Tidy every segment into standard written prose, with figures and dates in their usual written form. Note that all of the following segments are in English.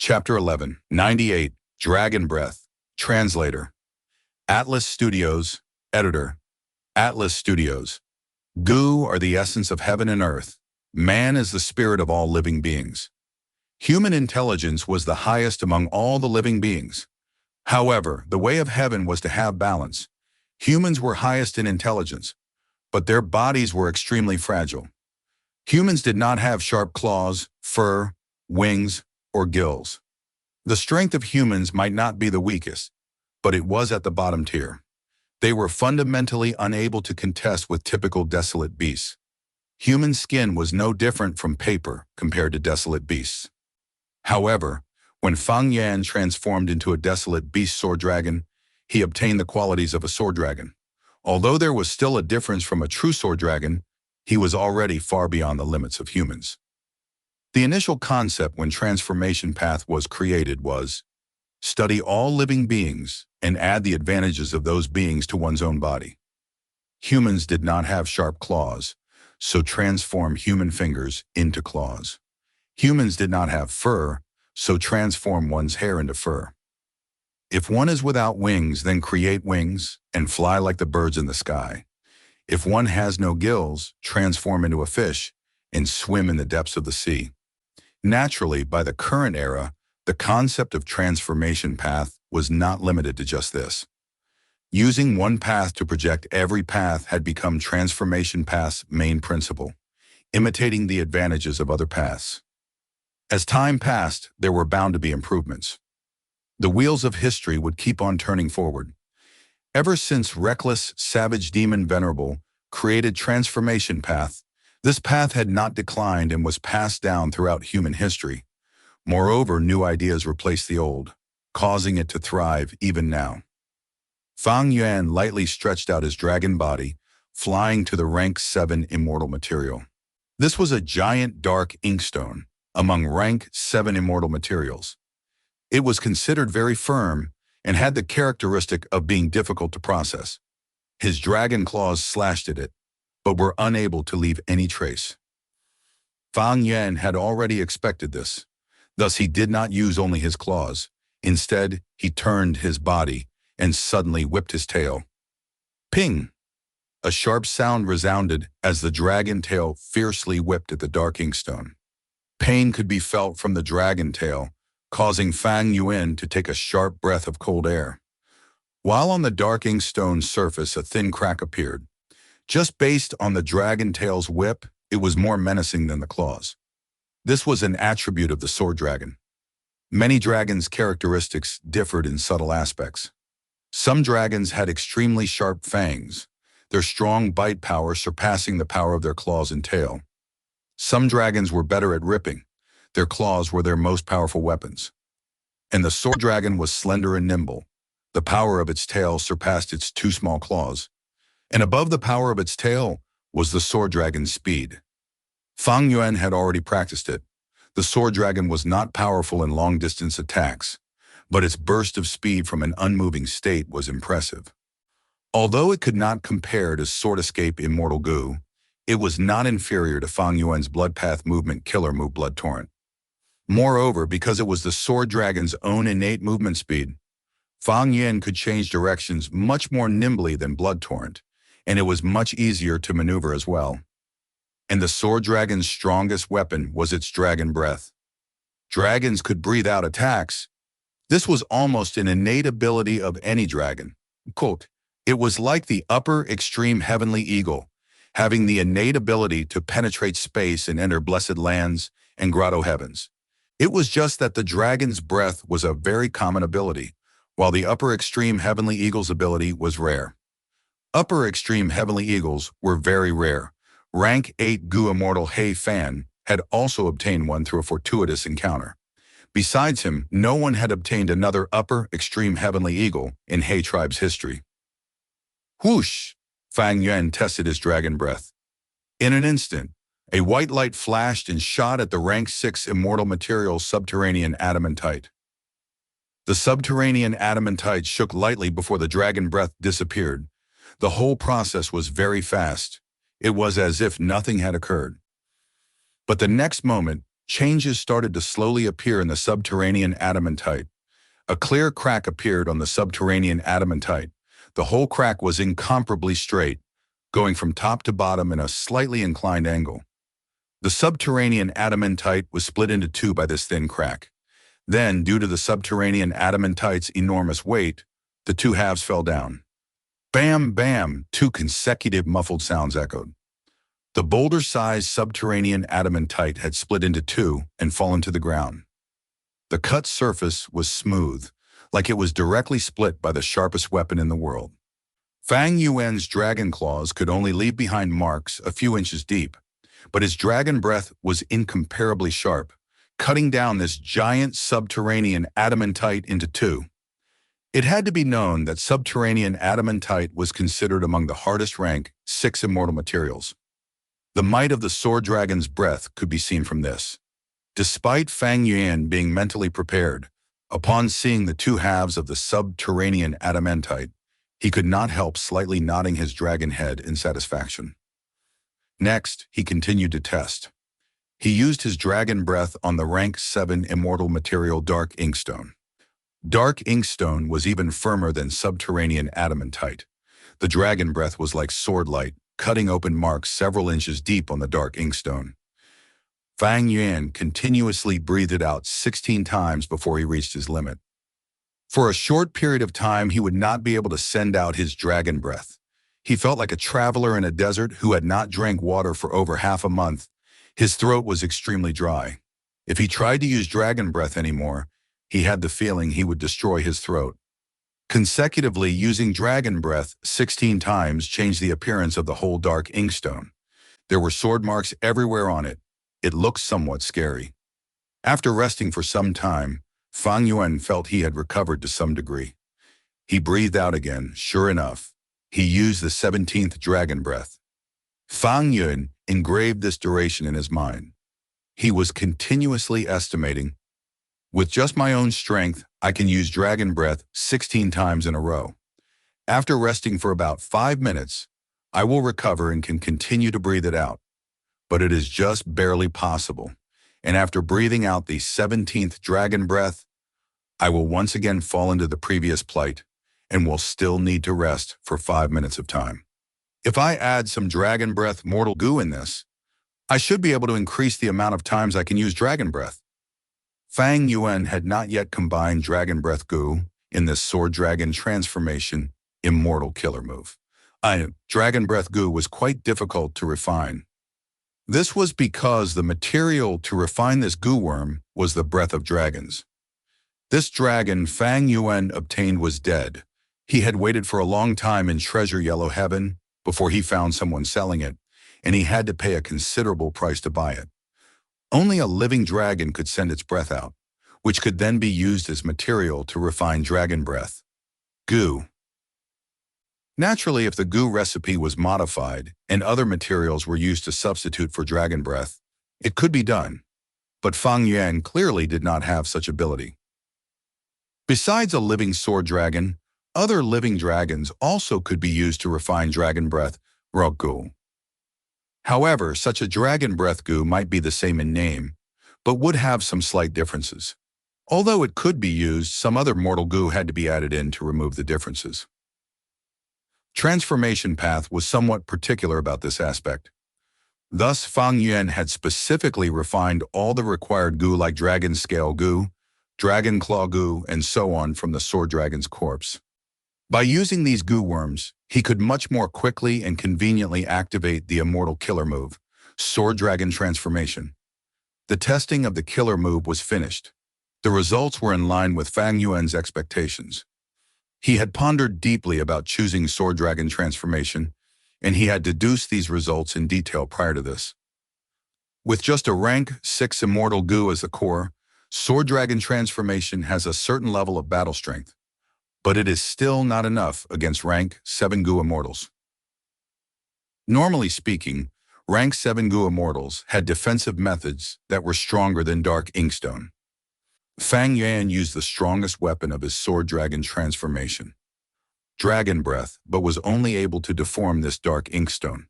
Chapter 11, 98, Dragon Breath. Translator. Atlas Studios. Editor. Atlas Studios. Gu are the essence of heaven and earth. Man is the spirit of all living beings. Human intelligence was the highest among all the living beings. However, the way of heaven was to have balance. Humans were highest in intelligence, but their bodies were extremely fragile. Humans did not have sharp claws, fur, wings, or gills. The strength of humans might not be the weakest, but it was at the bottom tier. They were fundamentally unable to contest with typical desolate beasts. Human skin was no different from paper compared to desolate beasts. However, when Fang Yuan transformed into a desolate beast sword dragon, he obtained the qualities of a sword dragon. Although there was still a difference from a true sword dragon, he was already far beyond the limits of humans. The initial concept when transformation path was created was, study all living beings and add the advantages of those beings to one's own body. Humans did not have sharp claws, so transform human fingers into claws. Humans did not have fur, so transform one's hair into fur. If one is without wings, then create wings and fly like the birds in the sky. If one has no gills, transform into a fish and swim in the depths of the sea. Naturally, by the current era, the concept of transformation path was not limited to just this. Using one path to project every path had become transformation path's main principle, imitating the advantages of other paths. As time passed, there were bound to be improvements. The wheels of history would keep on turning forward. Ever since reckless, savage demon Venerable created transformation path, this path had not declined and was passed down throughout human history. Moreover, new ideas replaced the old, causing it to thrive even now. Fang Yuan lightly stretched out his dragon body, flying to the rank 7 immortal material. This was a giant dark inkstone among rank 7 immortal materials. It was considered very firm and had the characteristic of being difficult to process. His dragon claws slashed at it, but were unable to leave any trace. Fang Yuan had already expected this. Thus, he did not use only his claws. Instead, he turned his body and suddenly whipped his tail. Ping! A sharp sound resounded as the dragon tail fiercely whipped at the dark inkstone. Pain could be felt from the dragon tail, causing Fang Yuan to take a sharp breath of cold air. While on the dark inkstone's surface, a thin crack appeared. Just based on the dragon tail's whip, it was more menacing than the claws. This was an attribute of the sword dragon. Many dragons' characteristics differed in subtle aspects. Some dragons had extremely sharp fangs, their strong bite power surpassing the power of their claws and tail. Some dragons were better at ripping. Their claws were their most powerful weapons. And the sword dragon was slender and nimble. The power of its tail surpassed its 2 small claws. And above the power of its tail was the sword dragon's speed. Fang Yuan had already practiced it. The sword dragon was not powerful in long-distance attacks, but its burst of speed from an unmoving state was impressive. Although it could not compare to Sword Escape Immortal Gu, it was not inferior to Fang Yuan's Blood Path Movement Killer move Blood Torrent. Moreover, because it was the sword dragon's own innate movement speed, Fang Yuan could change directions much more nimbly than Blood Torrent, and it was much easier to maneuver as well. And the sword dragon's strongest weapon was its dragon breath. Dragons could breathe out attacks. This was almost an innate ability of any dragon. Quote, it was like the upper extreme heavenly eagle, having the innate ability to penetrate space and enter blessed lands and grotto heavens. It was just that the dragon's breath was a very common ability, while the upper extreme heavenly eagle's ability was rare. Upper extreme heavenly eagles were very rare. Rank 8 Gu Immortal He Fan had also obtained one through a fortuitous encounter. Besides him, no one had obtained another upper extreme heavenly eagle in He tribe's history. Whoosh! Fang Yuan tested his dragon breath. In an instant, a white light flashed and shot at the rank 6 immortal material subterranean adamantite. The subterranean adamantite shook lightly before the dragon breath disappeared. The whole process was very fast. It was as if nothing had occurred. But the next moment, changes started to slowly appear in the subterranean adamantite. A clear crack appeared on the subterranean adamantite. The whole crack was incomparably straight, going from top to bottom in a slightly inclined angle. The subterranean adamantite was split into two by this thin crack. Then, due to the subterranean adamantite's enormous weight, the two halves fell down. Bam, bam, two consecutive muffled sounds echoed. The boulder-sized subterranean adamantite had split into two and fallen to the ground. The cut surface was smooth, like it was directly split by the sharpest weapon in the world. Fang Yuan's dragon claws could only leave behind marks a few inches deep, but his dragon breath was incomparably sharp, cutting down this giant subterranean adamantite into two. It had to be known that subterranean adamantite was considered among the hardest rank 6 immortal materials. The might of the sword dragon's breath could be seen from this. Despite Fang Yuan being mentally prepared, upon seeing the two halves of the subterranean adamantite, he could not help slightly nodding his dragon head in satisfaction. Next, he continued to test. He used his dragon breath on the rank 7 immortal material Dark Inkstone. Dark Inkstone was even firmer than subterranean adamantite. The dragon breath was like sword light, cutting open marks several inches deep on the dark inkstone. Fang Yuan continuously breathed it out 16 times before he reached his limit. For a short period of time, he would not be able to send out his dragon breath. He felt like a traveler in a desert who had not drank water for over half a month. His throat was extremely dry. If he tried to use dragon breath anymore, he had the feeling he would destroy his throat. Consecutively using dragon breath 16 times changed the appearance of the whole dark inkstone. There were sword marks everywhere on it. It looked somewhat scary. After resting for some time, Fang Yuan felt he had recovered to some degree. He breathed out again. Sure enough, he used the 17th dragon breath. Fang Yuan engraved this duration in his mind. He was continuously estimating, with just my own strength, I can use dragon breath 16 times in a row. After resting for about 5 minutes, I will recover and can continue to breathe it out. But it is just barely possible. And after breathing out the 17th dragon breath, I will once again fall into the previous plight and will still need to rest for 5 minutes of time. If I add some dragon breath mortal goo in this, I should be able to increase the amount of times I can use dragon breath. Fang Yuan had not yet combined Dragon Breath Goo in this Sword Dragon Transformation Immortal Killer move. Dragon Breath Goo was quite difficult to refine. This was because the material to refine this goo worm was the breath of dragons. This dragon Fang Yuan obtained was dead. He had waited for a long time in Treasure Yellow Heaven before he found someone selling it, and he had to pay a considerable price to buy it. Only a living dragon could send its breath out, which could then be used as material to refine dragon breath. Goo. Naturally, if the goo recipe was modified and other materials were used to substitute for dragon breath, it could be done. But Fang Yuan clearly did not have such ability. Besides a living sword dragon, other living dragons also could be used to refine dragon breath, rock goo. However, such a dragon breath goo might be the same in name, but would have some slight differences. Although it could be used, some other mortal goo had to be added in to remove the differences. Transformation Path was somewhat particular about this aspect. Thus, Fang Yuan had specifically refined all the required goo like dragon scale goo, dragon claw goo, and so on from the sword dragon's corpse. By using these goo worms, he could much more quickly and conveniently activate the immortal killer move, Sword Dragon Transformation. The testing of the killer move was finished. The results were in line with Fang Yuan's expectations. He had pondered deeply about choosing Sword Dragon Transformation, and he had deduced these results in detail prior to this. With just a rank 6 immortal goo as the core, Sword Dragon Transformation has a certain level of battle strength, but it is still not enough against rank 7 goo immortals. Normally speaking, rank 7 goo immortals had defensive methods that were stronger than Dark Inkstone. Fang Yuan used the strongest weapon of his Sword Dragon Transformation, Dragon Breath, but was only able to deform this Dark Inkstone.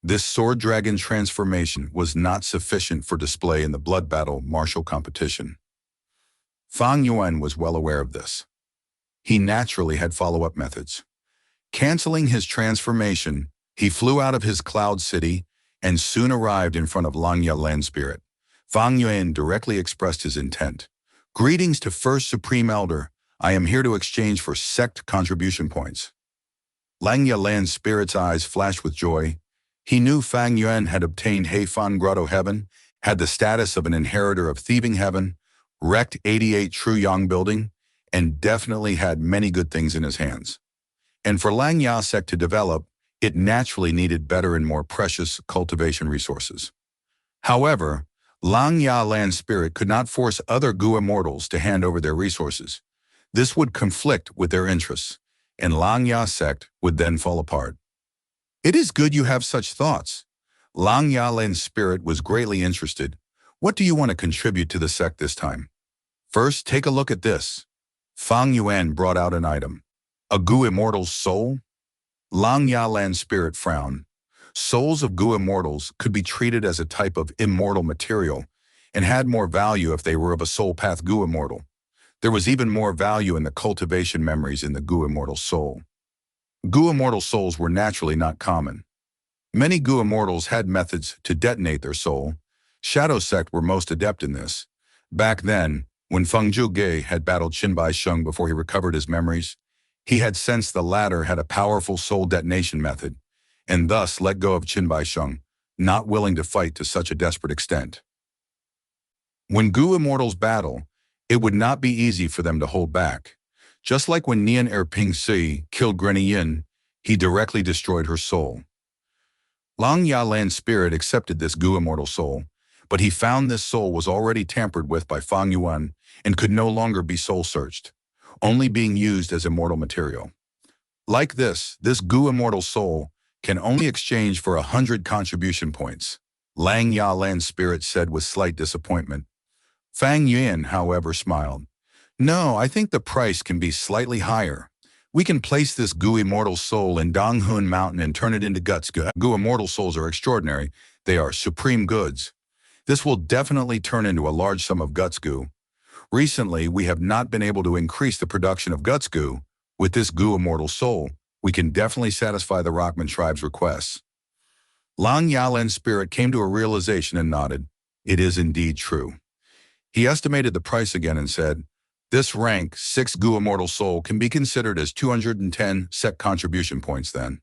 This sword dragon transformation was not sufficient for display in the blood battle martial competition. Fang Yuan was well aware of this. He naturally had follow-up methods. Canceling his transformation, he flew out of his cloud city and soon arrived in front of Langya Land Spirit. Fang Yuan directly expressed his intent. Greetings to First Supreme Elder. I am here to exchange for sect contribution points. Langya Land Spirit's eyes flashed with joy. He knew Fang Yuan had obtained Heifan Grotto Heaven, had the status of an inheritor of Thieving Heaven, wrecked 88 True Yang Building, and definitely had many good things in his hands. And for Langya sect to develop, it naturally needed better and more precious cultivation resources. However, Langya Land Spirit could not force other Gu immortals to hand over their resources. This would conflict with their interests, and Langya sect would then fall apart. It is good you have such thoughts. Langya Land Spirit was greatly interested. What do you want to contribute to the sect this time? First, take a look at this. Fang Yuan brought out an item. A Gu immortal's soul? Langya Land Spirit frowned. Souls of Gu immortals could be treated as a type of immortal material and had more value if they were of a soul path Gu immortal. There was even more value in the cultivation memories in the Gu immortal soul. Gu immortal souls were naturally not common. Many Gu immortals had methods to detonate their soul. Shadow sect were most adept in this. Back then, when Feng Zhuge had battled Qinbai Sheng before he recovered his memories, he had sensed the latter had a powerful soul detonation method, and thus let go of Qinbai Sheng, not willing to fight to such a desperate extent. When Gu immortals battle, it would not be easy for them to hold back. Just like when Nian Erping Si killed Grenny Yin, he directly destroyed her soul. Langya Land Spirit accepted this Gu immortal soul, but he found this soul was already tampered with by Fang Yuan and could no longer be soul-searched, only being used as immortal material. Like this Gu immortal soul can only exchange for 100 contribution points, Langya Land Spirit said with slight disappointment. Fang Yuan, however, smiled. No, I think the price can be slightly higher. We can place this Gu immortal soul in Donghun Mountain and turn it into guts. Gu immortal souls are extraordinary. They are supreme goods. This will definitely turn into a large sum of guts Gu. Recently, we have not been able to increase the production of guts Gu. With this Gu immortal soul, we can definitely satisfy the Rockman tribe's requests. Langya Land Spirit came to a realization and nodded. It is indeed true. He estimated the price again and said, this rank 6 Gu immortal soul can be considered as 210 sect contribution points then.